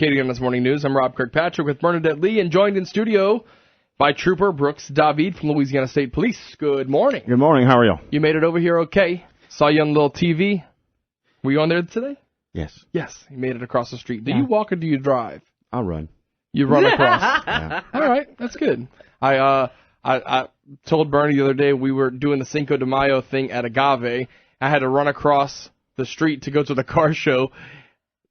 Acadiana's Morning News. I'm Rob Kirkpatrick with Bernadette Lee, and joined in studio by Trooper Brooks David from Louisiana State Police. Good morning. Good morning. How are you? You made it over here okay. Saw you on the little TV. Were you on there today? Yes. Yes, you made it across the street. Do you walk or do you drive? I'll run. You run across. Yeah. All right, that's good. I told Bernie the other day we were doing the Cinco de Mayo thing at Agave. I had to run across the street to go to the car show.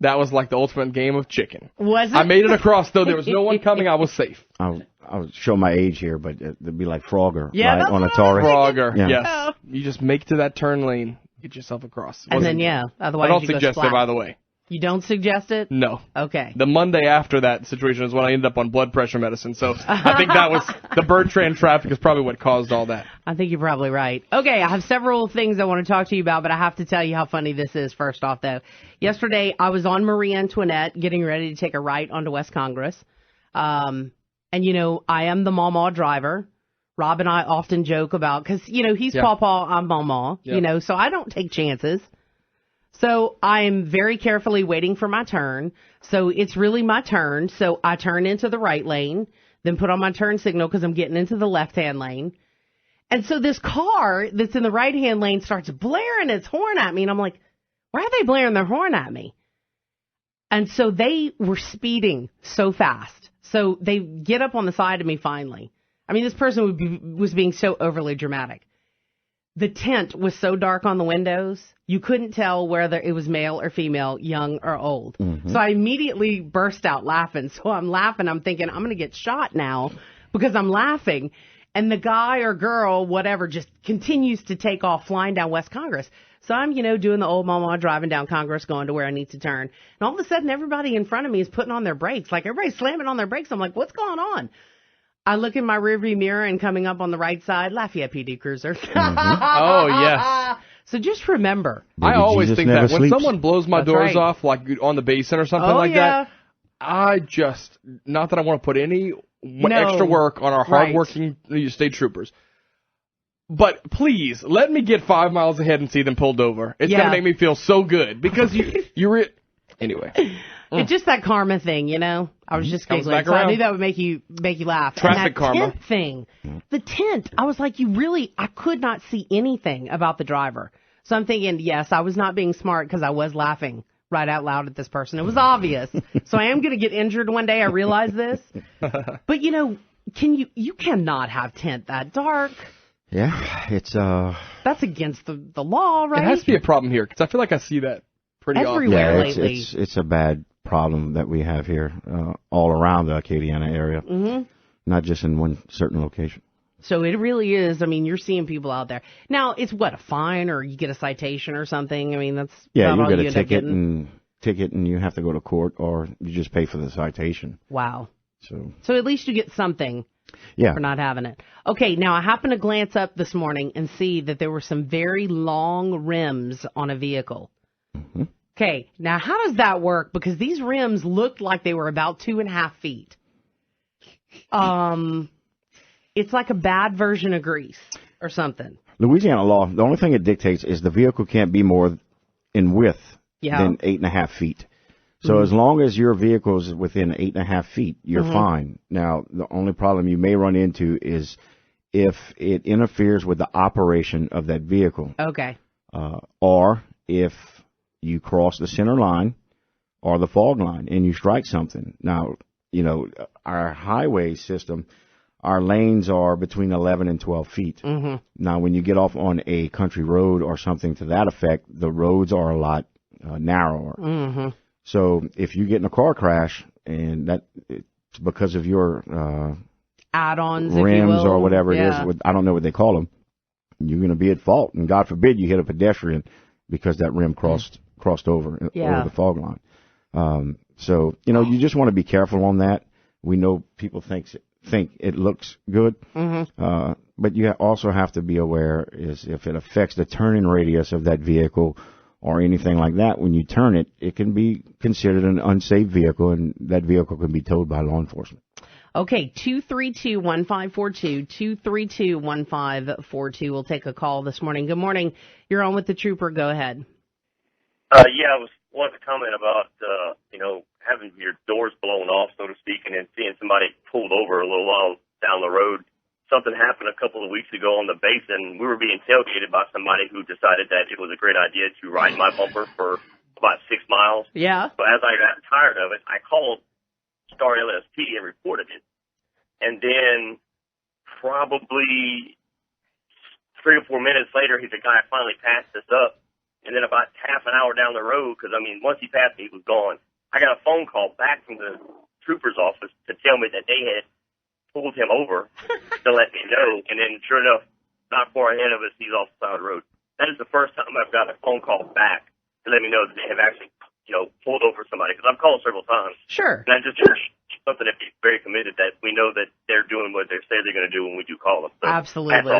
That was like the ultimate game of chicken. Was it? I made it across, though. There was no one coming. I was safe. I'll show my age here, but it'd be like Frogger, Yeah, right, that's on a what Taurus. Frogger, Yeah. yes. You just make to that turn lane, get yourself across. And then, otherwise I don't you go suggest it, splat. by the way. You don't suggest it? No. Okay. The Monday after that situation is when I ended up on blood pressure medicine. So I think that was the Bertrand traffic is probably what caused all that. I think you're probably right. Okay, I have several things I want to talk to you about, but I have to tell you how funny this is first off, though. Yesterday, I was on Marie Antoinette getting ready to take a right onto West Congress. And, I am the Mama driver. Rob and I often joke about, because, he's Pawpaw, I'm Mama, so I don't take chances. So I'm very carefully waiting for my turn. So it's really my turn. So I turn into the right lane, then put on my turn signal because I'm getting into the left-hand lane. And so this car that's in the right-hand lane starts blaring its horn at me. And I'm like, why are they blaring their horn at me? And so they were speeding so fast. So they get up on the side of me finally. I mean, this person was being so overly dramatic. The tint was so dark on the windows, you couldn't tell whether it was male or female, young or old. Mm-hmm. So I immediately burst out laughing. So I'm laughing. I'm thinking, I'm going to get shot now because I'm laughing. And the guy or girl, whatever, just continues to take off flying down West Congress. So I'm, doing the old mama driving down Congress, going to where I need to turn. And all of a sudden, everybody in front of me is putting on their brakes. Like, everybody's slamming on their brakes. I'm like, what's going on? I look in my rearview mirror, and coming up on the right side, Lafayette PD Cruiser. Mm-hmm. Oh, yes. So just remember. I always think that when someone blows my doors right. off, like on the basin or something like that, I just, not that I want to put any extra work on our hardworking state troopers, but please, let me get 5 miles ahead and see them pulled over. It's going to make me feel so good, because anyway. It's just that karma thing, I was just giggling. So I knew that would make you laugh. Traffic and that karma. Tint thing. The tint. I was like, I could not see anything about the driver. So I'm thinking, yes, I was not being smart because I was laughing right out loud at this person. It was obvious. So I am going to get injured one day. I realize this. But, you cannot have tint that dark. Yeah, it's That's against the law, right? It has to be a problem here, because I feel like I see that pretty everywhere often. lately. It's a bad problem that we have here all around the Acadiana area, not just in one certain location. So it really is. I mean, you're seeing people out there. Now, it's what, a fine, or you get a citation or something? I mean, that's you all get you a ticket and you have to go to court, or you just pay for the citation. Wow. So at least you get something for not having it. Okay, now I happened to glance up this morning and see that there were some very long rims on a vehicle. Mm-hmm. Okay, now how does that work? Because these rims looked like they were about 2.5 feet. It's like a bad version of grease or something. Louisiana law, the only thing it dictates is the vehicle can't be more in width than 8.5 feet. So as long as your vehicle is within 8.5 feet, you're fine. Now, the only problem you may run into is if it interferes with the operation of that vehicle. Okay. Or if you cross the center line or the fog line and you strike something. Now, our highway system, our lanes are between 11 and 12 feet. Mm-hmm. Now, when you get off on a country road or something to that effect, the roads are a lot narrower. Mm-hmm. So if you get in a car crash, and it's because of your add-ons, rims or whatever it is, I don't know what they call them, you're going to be at fault. And God forbid you hit a pedestrian because that rim crossed over the fog line. So, you just want to be careful on that. We know people think it looks good, but you also have to be aware is if it affects the turning radius of that vehicle or anything like that, when you turn it, it can be considered an unsafe vehicle, and that vehicle can be towed by law enforcement. Okay, 232-1542, 232-1542. We'll take a call this morning. Good morning. You're on with the Trooper. Go ahead. I wanted to comment about, having your doors blown off, so to speak, and then seeing somebody pulled over a little while down the road. Something happened a couple of weeks ago on the basin. We were being tailgated by somebody who decided that it was a great idea to ride my bumper for about 6 miles. Yeah. So as I got tired of it, I called Star LSP and reported it. And then probably 3 or 4 minutes later, the guy finally passed us up. And then about half an hour down the road, because, I mean, once he passed me, he was gone. I got a phone call back from the trooper's office to tell me that they had pulled him over to let me know. And then, sure enough, not far ahead of us, he's off the side of the road. That is the first time I've got a phone call back to let me know that they have actually, pulled over somebody. Because I've called several times. Sure. And I just something to be very committed that we know that they're doing what they say they're going to do when we do call them. So, absolutely.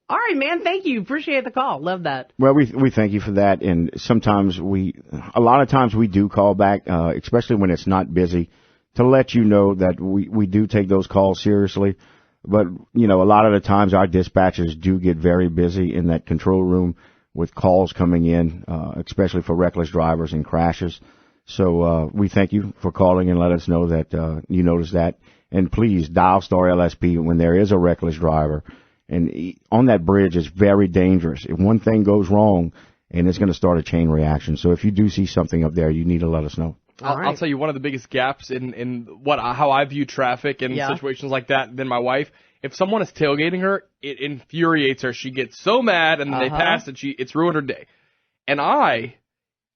All right, man. Thank you. Appreciate the call. Love that. Well, we thank you for that. And sometimes a lot of times we do call back, especially when it's not busy, to let you know that we do take those calls seriously. But, a lot of the times our dispatchers do get very busy in that control room with calls coming in, especially for reckless drivers and crashes. So, we thank you for calling and let us know that, you noticed that. And please dial Star LSP when there is a reckless driver. And on that bridge, it's very dangerous. If one thing goes wrong, and it's going to start a chain reaction. So if you do see something up there, you need to let us know. I'll tell you one of the biggest gaps in how I view traffic in situations like that than my wife. If someone is tailgating her, it infuriates her. She gets so mad, and they pass, and it's ruined her day. And I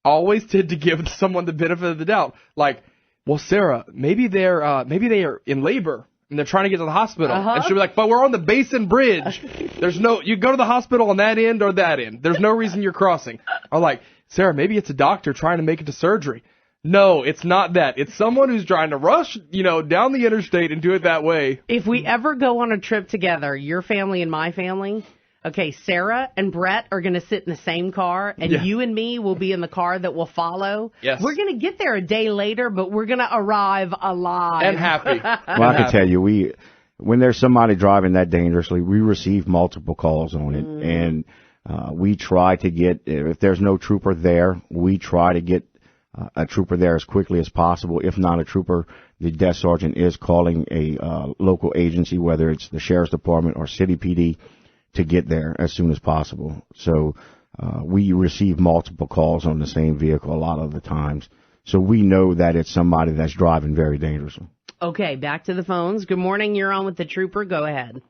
always tend to give someone the benefit of the doubt. Like, well, Sarah, maybe they are in labor. And they're trying to get to the hospital. And she'll be like, but we're on the Basin Bridge. You go to the hospital on that end or that end. There's no reason you're crossing. I'm like, Sarah, maybe it's a doctor trying to make it to surgery. No, it's not that. It's someone who's trying to rush, down the interstate and do it that way. If we ever go on a trip together, your family and my family, okay, Sarah and Brett are going to sit in the same car, and you and me will be in the car that will follow. Yes. We're going to get there a day later, but we're going to arrive alive. And happy. Well, I can tell you, when there's somebody driving that dangerously, we receive multiple calls on it. And we try to get, if there's no trooper there, we try to get a trooper there as quickly as possible. If not a trooper, the desk sergeant is calling a local agency, whether it's the sheriff's department or city PD, to get there as soon as possible. So we receive multiple calls on the same vehicle a lot of the times. So we know that it's somebody that's driving very dangerously. Okay, back to the phones. Good morning. You're on with the trooper. Go ahead.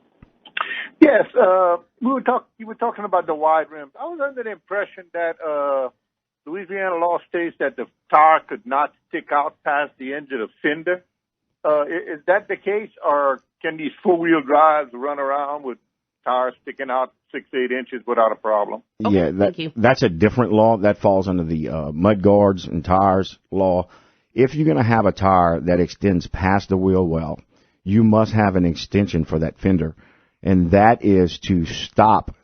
Yes, you were talking about the wide rims. I was under the impression that Louisiana law states that the tire could not stick out past the edge of the fender. Is that the case, or can these four-wheel drives run around with tires sticking out 6-8 inches without a problem? Okay, thank you. That's a different law. That falls under the mud guards and tires law. If you're going to have a tire that extends past the wheel well, you must have an extension for that fender, and that is to stop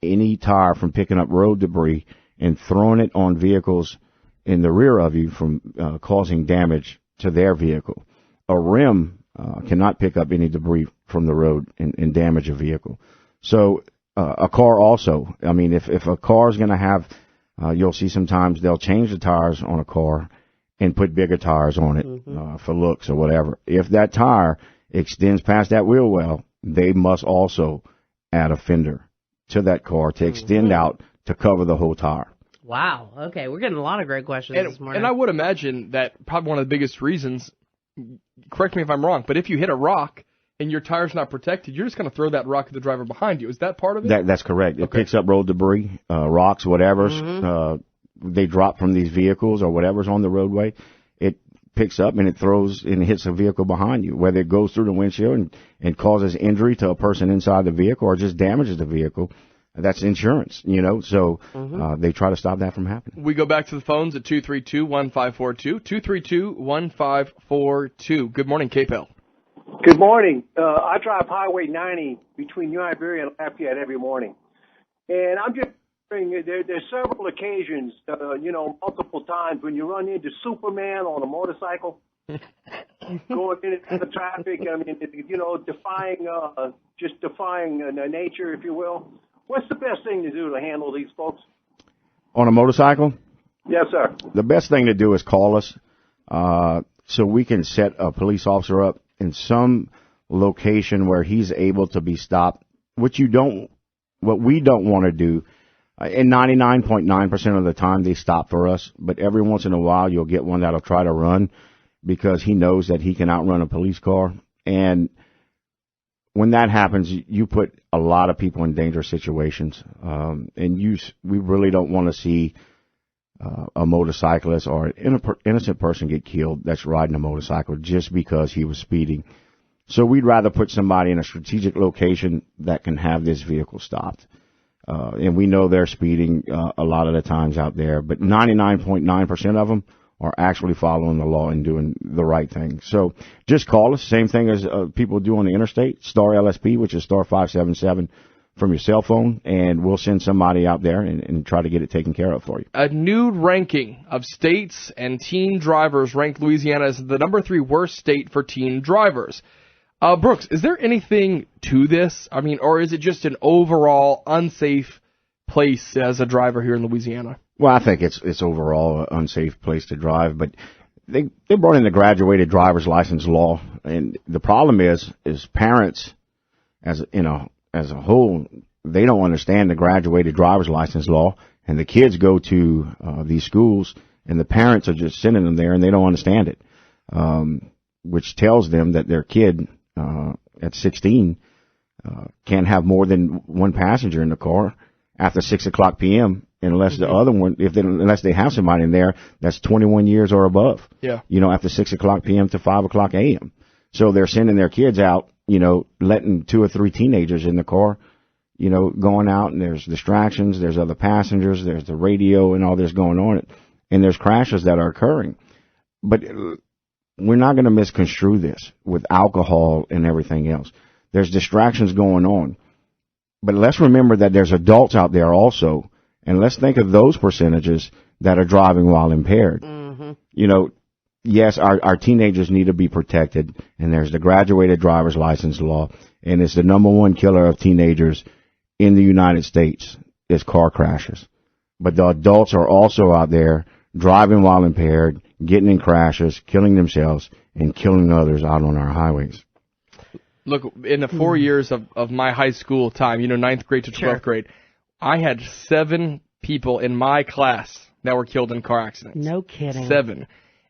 any tire from picking up road debris and throwing it on vehicles in the rear of you from causing damage to their vehicle. A rim cannot pick up any debris from the road and damage a vehicle. So a car also, I mean, if a car is going to have, you'll see sometimes they'll change the tires on a car and put bigger tires on it for looks or whatever. If that tire extends past that wheel well, they must also add a fender to that car to extend out to cover the whole tire. Wow. Okay, we're getting a lot of great questions this morning. And I would imagine that probably one of the biggest reasons, correct me if I'm wrong, but if you hit a rock and your tire's not protected, you're just going to throw that rock at the driver behind you. Is that part of it? That's correct. It picks up road debris, rocks, whatever's they drop from these vehicles or whatever's on the roadway. It picks up and it throws and hits a vehicle behind you, whether it goes through the windshield and causes injury to a person inside the vehicle or just damages the vehicle. That's insurance, so they try to stop that from happening. We go back to the phones at 232-1542, 232-1542. Good morning, KPEL. Good morning. I drive Highway 90 between New Iberia and Lafayette every morning. And I'm just wondering, there's several occasions, multiple times when you run into Superman on a motorcycle going into the traffic, defying nature, if you will. What's the best thing to do to handle these folks? On a motorcycle? Yes, sir. The best thing to do is call us. so we can set a police officer up in some location where he's able to be stopped, what we don't want to do. And 99.9% of the time they stop for us, but every once in a while you'll get one that'll try to run because he knows that he can outrun a police car. And when that happens, you put a lot of people in dangerous situations. And we really don't want to see a motorcyclist or an innocent person get killed that's riding a motorcycle just because he was speeding. So we'd rather put somebody in a strategic location that can have this vehicle stopped. And we know they're speeding a lot of the times out there, but 99.9% of them are actually following the law and doing the right thing. So just call us. Same thing as people do on the interstate, star LSP, which is star 577 from your cell phone, and we'll send somebody out there and try to get it taken care of for you. A new ranking of states and teen drivers ranked Louisiana as the number 3 worst state for teen drivers. Brooks, is there anything to this? I mean, or is it just an overall unsafe place as a driver here in Louisiana? Well, I think it's overall an unsafe place to drive, but they brought in the graduated driver's license law, and the problem is parents, as a whole, they don't understand the graduated driver's license law, and the kids go to these schools, and the parents are just sending them there, and they don't understand it, which tells them that their kid at 16 can't have more than one passenger in the car after 6:00 p.m. unless the other one, unless they have somebody in there that's 21 years or above. Yeah. After 6:00 p.m. to 5:00 a.m. So they're sending their kids out, letting 2 or 3 teenagers in the car, going out, and there's distractions, there's other passengers, there's the radio and all this going on, and there's crashes that are occurring. But we're not going to misconstrue this with alcohol and everything else. There's distractions going on. But let's remember that there's adults out there also, and let's think of those percentages that are driving while impaired. Mm-hmm. Yes, our teenagers need to be protected, and there's the graduated driver's license law, and it's the number 1 killer of teenagers in the United States is car crashes. But the adults are also out there driving while impaired, getting in crashes, killing themselves, and killing others out on our highways. Look, in the 4 years of my high school time, 9th grade to 12th grade, I had 7 people in my class that were killed in car accidents. No kidding. 7.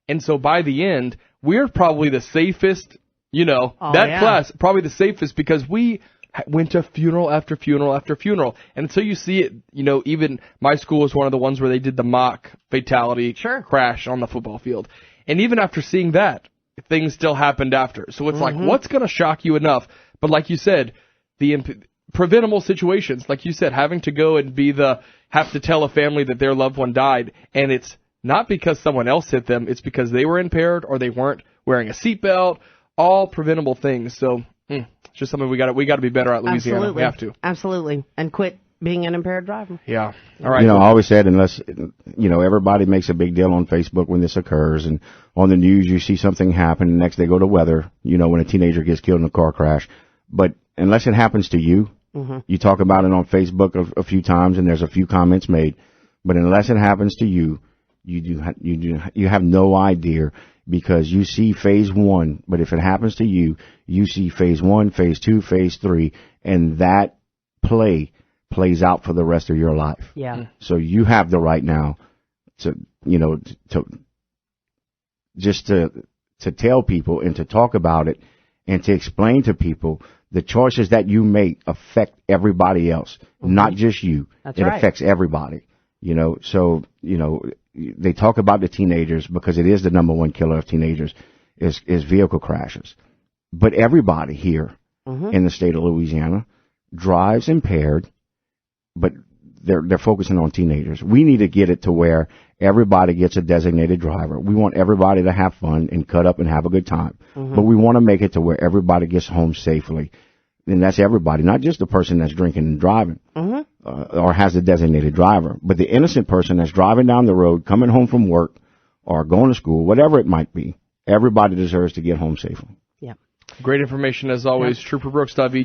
And so by the end, we're probably the safest, class, probably the safest because we went to funeral after funeral after funeral. And until you see it, even my school was one of the ones where they did the mock fatality crash on the football field. And even after seeing that, things still happened after. So it's like, what's going to shock you enough? But like you said, the preventable situations, like you said, having to go and have to tell a family that their loved one died, and it's not because someone else hit them, it's because they were impaired or they weren't wearing a seatbelt, all preventable things. So it's just something we got to be better at, Louisiana. Absolutely. We have to. Absolutely. And quit being an impaired driver. Yeah. All right. I always said, unless, everybody makes a big deal on Facebook when this occurs, and on the news you see something happen, and next they go to weather, when a teenager gets killed in a car crash. But unless it happens to you, you talk about it on Facebook a few times, and there's a few comments made. But unless it happens to you, you have no idea, because you see phase 1, but if it happens to you, you see phase 1, phase 2, phase 3, and that plays out for the rest of your life. Yeah. So you have the right now to tell people and to talk about it and to explain to people the choices that you make affect everybody else, not just you. That's it right. affects everybody. So they talk about the teenagers because it is the number 1 killer of teenagers is vehicle crashes. But everybody here in the state of Louisiana drives impaired, but they're focusing on teenagers. We need to get it to where everybody gets a designated driver. We want everybody to have fun and cut up and have a good time. But we want to make it to where everybody gets home safely. And that's everybody, not just the person that's drinking and driving or has a designated driver, but the innocent person that's driving down the road, coming home from work or going to school, whatever it might be. Everybody deserves to get home safely. Yeah. Great information as always. Trooper Brooks.v.